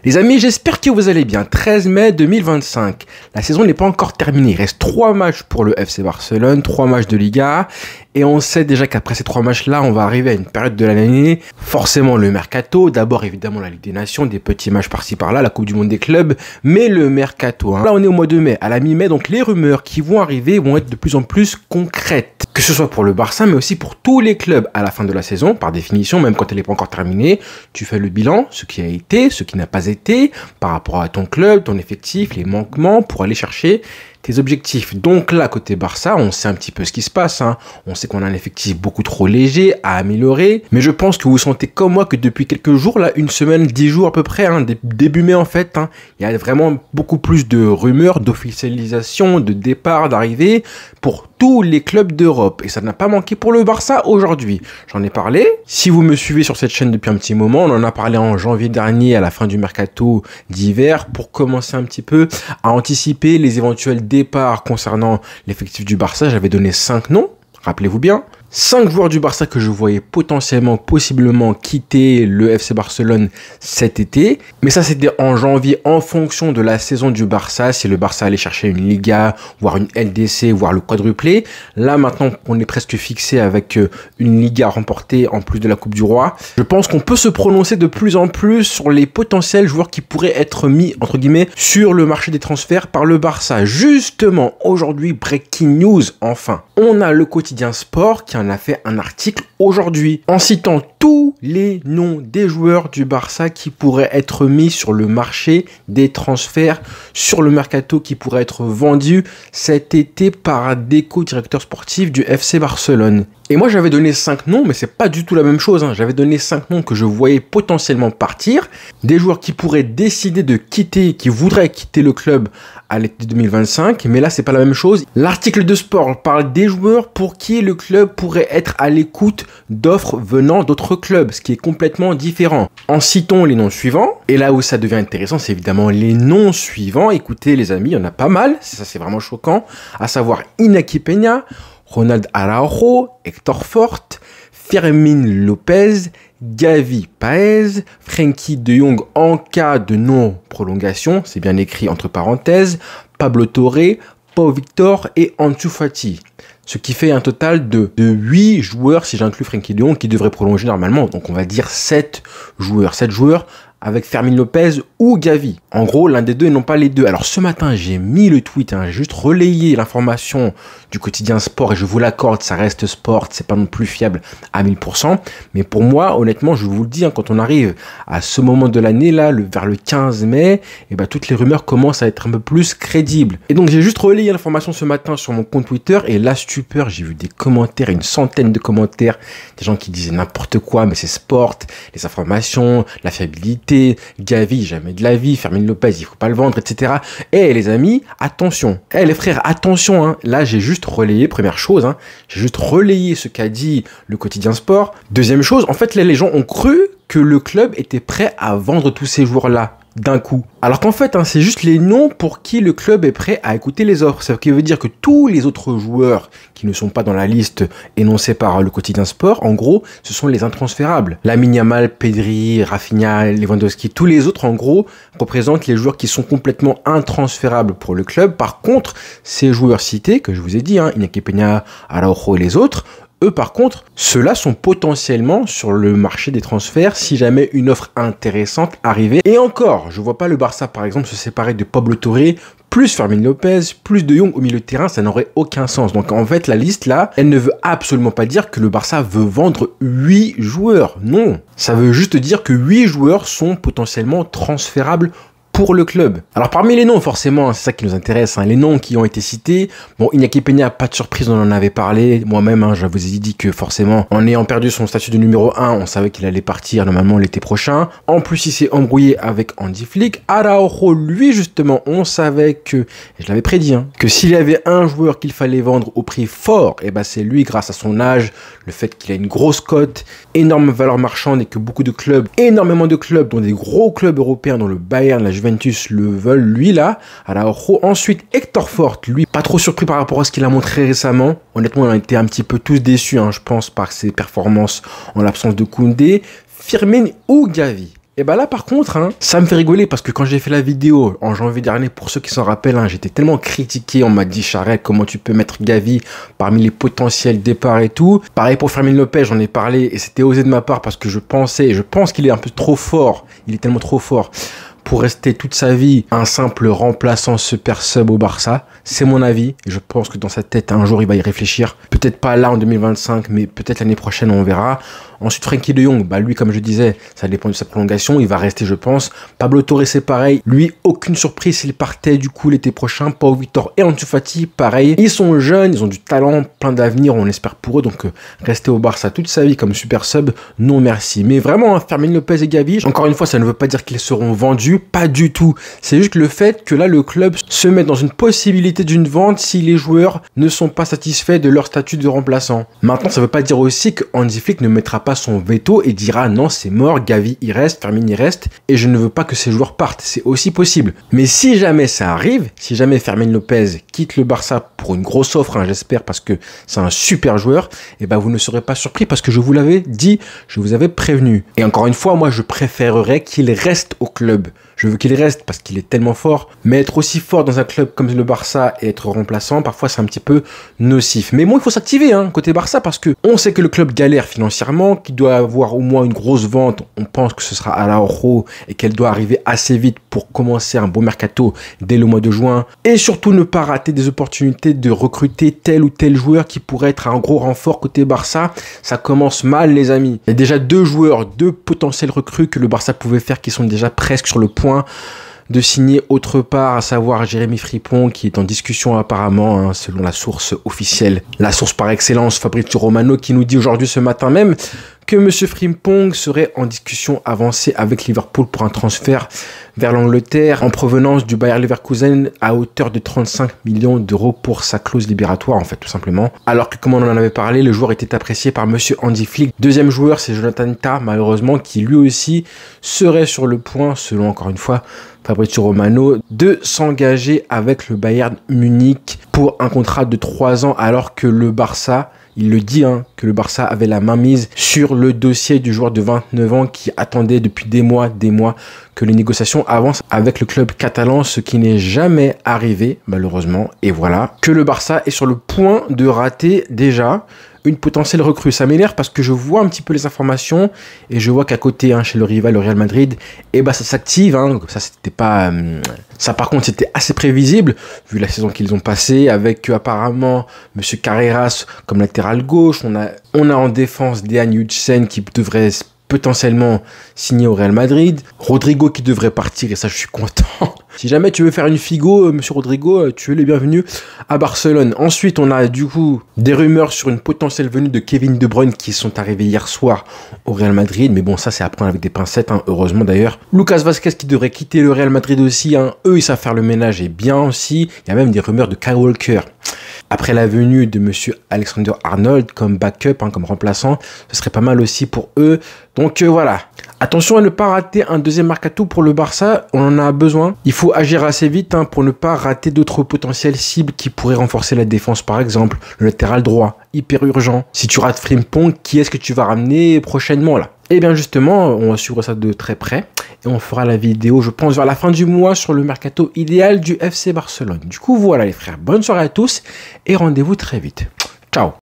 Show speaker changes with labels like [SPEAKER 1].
[SPEAKER 1] Les amis, j'espère que vous allez bien. 13 mai 2025. La saison n'est pas encore terminée. Il reste 3 matchs pour le FC Barcelone, 3 matchs de Liga. Et on sait déjà qu'après ces 3 matchs-là, on va arriver à une période de l'année. Forcément le mercato. D'abord, évidemment, la Ligue des Nations, des petits matchs par-ci par-là, la Coupe du Monde des clubs. Mais le mercato, là, on est au mois de mai. À la mi-mai, donc les rumeurs qui vont arriver vont être de plus en plus concrètes. Que ce soit pour le Barça, mais aussi pour tous les clubs à la fin de la saison. Par définition, même quand elle n'est pas encore terminée, tu fais le bilan, ce qui a été, ce qui n'a pas été, par rapport à ton club, ton effectif, les manquements, pour aller chercher tes objectifs. Donc là, côté Barça, on sait un petit peu ce qui se passe. On sait qu'on a un effectif beaucoup trop léger à améliorer. Mais je pense que vous sentez comme moi que depuis quelques jours, là, une semaine, 10 jours à peu près, début mai en fait, il y a vraiment beaucoup plus de rumeurs, d'officialisation, de départ, d'arrivée pour tous les clubs d'Europe. Et ça n'a pas manqué pour le Barça aujourd'hui. J'en ai parlé. Si vous me suivez sur cette chaîne depuis un petit moment, on en a parlé en janvier dernier à la fin du mercato d'hiver pour commencer un petit peu à anticiper les éventuels départs concernant l'effectif du Barça. J'avais donné 5 noms, rappelez-vous bien. 5 joueurs du Barça que je voyais potentiellement, possiblement quitter le FC Barcelone cet été. Mais ça, c'était en janvier, en fonction de la saison du Barça. Si le Barça allait chercher une Liga, voire une LDC, voire le quadruplé. Là, maintenant, on est presque fixé avec une Liga remportée en plus de la Coupe du Roi. Je pense qu'on peut se prononcer de plus en plus sur les potentiels joueurs qui pourraient être mis, entre guillemets, sur le marché des transferts par le Barça. Justement, aujourd'hui, breaking news, enfin. On a le quotidien Sport qui en a fait un article aujourd'hui en citant tous les noms des joueurs du Barça qui pourraient être mis sur le marché des transferts, sur le mercato qui pourrait être vendu cet été par Deco, directeur sportif du FC Barcelone. Et moi, j'avais donné 5 noms, mais c'est pas du tout la même chose. J'avais donné 5 noms que je voyais potentiellement partir. Des joueurs qui pourraient décider de quitter, qui voudraient quitter le club à l'été 2025. Mais là, c'est pas la même chose. L'article de Sport parle des joueurs pour qui le club pourrait être à l'écoute d'offres venant d'autres clubs, ce qui est complètement différent. En citant les noms suivants, et là où ça devient intéressant, c'est évidemment les noms suivants. Écoutez, les amis, il y en a pas mal. Ça, c'est vraiment choquant. À savoir Iñaki Peña, Ronald Araujo, Hector Fort, Fermín López, Gavi Paez, Frenkie de Jong en cas de non-prolongation, c'est bien écrit entre parenthèses, Pablo Torre, Pau Victor et Ansu Fati. Ce qui fait un total de 8 joueurs, si j'inclus Frenkie de Jong, qui devraient prolonger normalement. Donc on va dire 7 joueurs. 7 joueurs avec Fermín López ou Gavi. En gros, l'un des deux et non pas les deux. Alors ce matin, j'ai mis le tweet, j'ai juste relayé l'information du quotidien Sport et je vous l'accorde, ça reste Sport, c'est pas non plus fiable à 1000%. Mais pour moi, honnêtement, je vous le dis, quand on arrive à ce moment de l'année, là, vers le 15 mai, toutes les rumeurs commencent à être un peu plus crédibles. Et donc j'ai juste relayé l'information ce matin sur mon compte Twitter et la stupeur, j'ai vu des commentaires, une centaine de commentaires, des gens qui disaient n'importe quoi, mais c'est Sport, les informations, la fiabilité, Gavi, jamais de la vie, Fermín López, il faut pas le vendre, etc. Et les amis, attention. Les frères, attention. Là, j'ai juste relayé, première chose, j'ai juste relayé ce qu'a dit le quotidien Sport. Deuxième chose, en fait, là, les gens ont cru que le club était prêt à vendre tous ces joueurs-là d'un coup. Alors qu'en fait, c'est juste les noms pour qui le club est prêt à écouter les offres. Ça veut dire que tous les autres joueurs qui ne sont pas dans la liste énoncée par le quotidien Sport, en gros, ce sont les intransférables. Lamine Yamal, Pedri, Rafinha, Lewandowski, tous les autres, en gros, représentent les joueurs qui sont complètement intransférables pour le club. Par contre, ces joueurs cités, que je vous ai dit, Iñaki Peña, Araujo et les autres, eux, par contre, ceux-là sont potentiellement sur le marché des transferts si jamais une offre intéressante arrivait. Et encore, je vois pas le Barça, par exemple, se séparer de Pablo Torre, plus Fermín López, plus de Jong au milieu de terrain, ça n'aurait aucun sens. Donc en fait, la liste là, elle ne veut absolument pas dire que le Barça veut vendre 8 joueurs. Non, ça veut juste dire que 8 joueurs sont potentiellement transférables pour le club. Alors parmi les noms, forcément, c'est ça qui nous intéresse, les noms qui ont été cités. Bon, Iñaki Peña, pas de surprise, on en avait parlé. Moi-même, je vous ai dit que forcément, en ayant perdu son statut de numéro 1, on savait qu'il allait partir normalement l'été prochain. En plus, il s'est embrouillé avec Andy Flick. Araujo, lui, justement, on savait que, et je l'avais prédit, que s'il y avait un joueur qu'il fallait vendre au prix fort, c'est lui, grâce à son âge, le fait qu'il a une grosse cote, énorme valeur marchande et que beaucoup de clubs, énormément de clubs, dont des gros clubs européens, dont le Bayern, la Juventus le veulent, lui là. Alors ensuite Hector Fort, lui pas trop surpris par rapport à ce qu'il a montré récemment. Honnêtement, on a été un petit peu tous déçus, je pense, par ses performances en l'absence de Koundé. Firmine ou Gavi. Et bah là par contre, hein, ça me fait rigoler parce que quand j'ai fait la vidéo en janvier dernier, pour ceux qui s'en rappellent, hein, j'étais tellement critiqué, on m'a dit Charrette, comment tu peux mettre Gavi parmi les potentiels départs et tout. Pareil pour Fermin Lopez, j'en ai parlé et c'était osé de ma part parce que je pense qu'il est un peu trop fort, il est tellement trop fort pour rester toute sa vie un simple remplaçant super sub au Barça. C'est mon avis. Et je pense que dans sa tête, un jour, il va y réfléchir. Peut-être pas là en 2025, mais peut-être l'année prochaine, on verra. Ensuite, Frenkie de Jong, bah lui, comme je disais, ça dépend de sa prolongation. Il va rester, je pense. Pablo Torre, c'est pareil. Lui, aucune surprise s'il partait du coup l'été prochain. Pau Victor et Ansu Fati, pareil. Ils sont jeunes, ils ont du talent, plein d'avenir, on espère pour eux. Donc, rester au Barça toute sa vie comme super sub, non merci. Mais vraiment, Fermin Lopez et Gavi, encore une fois, ça ne veut pas dire qu'ils seront vendus. Pas du tout. C'est juste le fait que là, le club se met dans une possibilité d'une vente si les joueurs ne sont pas satisfaits de leur statut de remplaçant. Maintenant, ça ne veut pas dire aussi que Hansi Flick ne mettra pas son veto et dira non, c'est mort, Gavi il reste, Fermin il reste et je ne veux pas que ces joueurs partent. C'est aussi possible. Mais si jamais ça arrive, si jamais Fermin Lopez quitte le Barça pour une grosse offre, hein, j'espère, parce que c'est un super joueur, et ben vous ne serez pas surpris parce que je vous l'avais dit, je vous avais prévenu. Et encore une fois, moi je préférerais qu'il reste au club. Je veux qu'il reste parce qu'il est tellement fort. Mais être aussi fort dans un club comme le Barça et être remplaçant, parfois c'est un petit peu nocif. Mais bon, il faut s'activer hein, côté Barça parce que on sait que le club galère financièrement, qu'il doit avoir au moins une grosse vente. On pense que ce sera Araujo et qu'elle doit arriver assez vite pour commencer un beau mercato dès le mois de juin. Et surtout ne pas rater des opportunités de recruter tel ou tel joueur qui pourrait être un gros renfort côté Barça. Ça commence mal les amis. Il y a déjà deux potentiels recrues que le Barça pouvait faire qui sont déjà presque sur le point de signer autre part, à savoir Jérémy Frimpong qui est en discussion apparemment, hein, selon la source officielle, la source par excellence, Fabrizio Romano, qui nous dit aujourd'hui ce matin même que M. Frimpong serait en discussion avancée avec Liverpool pour un transfert vers l'Angleterre en provenance du Bayer Leverkusen à hauteur de 35 millions d'euros pour sa clause libératoire en fait tout simplement. Alors que comme on en avait parlé, le joueur était apprécié par M. Hansi Flick. Deuxième joueur c'est Jonathan Tah malheureusement qui lui aussi serait sur le point selon encore une fois Fabrizio Romano de s'engager avec le Bayern Munich pour un contrat de 3 ans alors que le Barça, il le dit, hein, que le Barça avait la main mise sur le dossier du joueur de 29 ans qui attendait depuis des mois que les négociations avancent avec le club catalan, ce qui n'est jamais arrivé, malheureusement. Et voilà, que le Barça est sur le point de rater déjà une potentielle recrue. Ça m'énerve parce que je vois un petit peu les informations et je vois qu'à côté, hein, chez le rival, le Real Madrid, et bah ça s'active. Hein, ça, c'était pas... ça, par contre, c'était assez prévisible vu la saison qu'ils ont passée avec apparemment Monsieur Carreras comme latéral gauche. On a en défense Dejan Huijsen qui devrait potentiellement signé au Real Madrid. Rodrigo qui devrait partir et ça je suis content. Si jamais tu veux faire une figo, monsieur Rodrigo, tu es le bienvenu à Barcelone. Ensuite, on a du coup des rumeurs sur une potentielle venue de Kevin De Bruyne qui sont arrivées hier soir au Real Madrid. Mais bon, ça c'est à prendre avec des pincettes, hein, heureusement d'ailleurs. Lucas Vazquez qui devrait quitter le Real Madrid aussi. Hein. Eux, ils savent faire le ménage et bien aussi. Il y a même des rumeurs de Kyle Walker. Après la venue de monsieur Alexander Arnold comme backup, hein, comme remplaçant, ce serait pas mal aussi pour eux. Donc voilà. Attention à ne pas rater un deuxième mercato pour le Barça, on en a besoin. Il faut agir assez vite hein, pour ne pas rater d'autres potentielles cibles qui pourraient renforcer la défense par exemple. Le latéral droit, hyper urgent. Si tu rates Frimpong, qui est-ce que tu vas ramener prochainement là? Et bien justement, on va suivre ça de très près et on fera la vidéo, je pense, vers la fin du mois sur le mercato idéal du FC Barcelone. Du coup, voilà les frères, bonne soirée à tous et rendez-vous très vite. Ciao!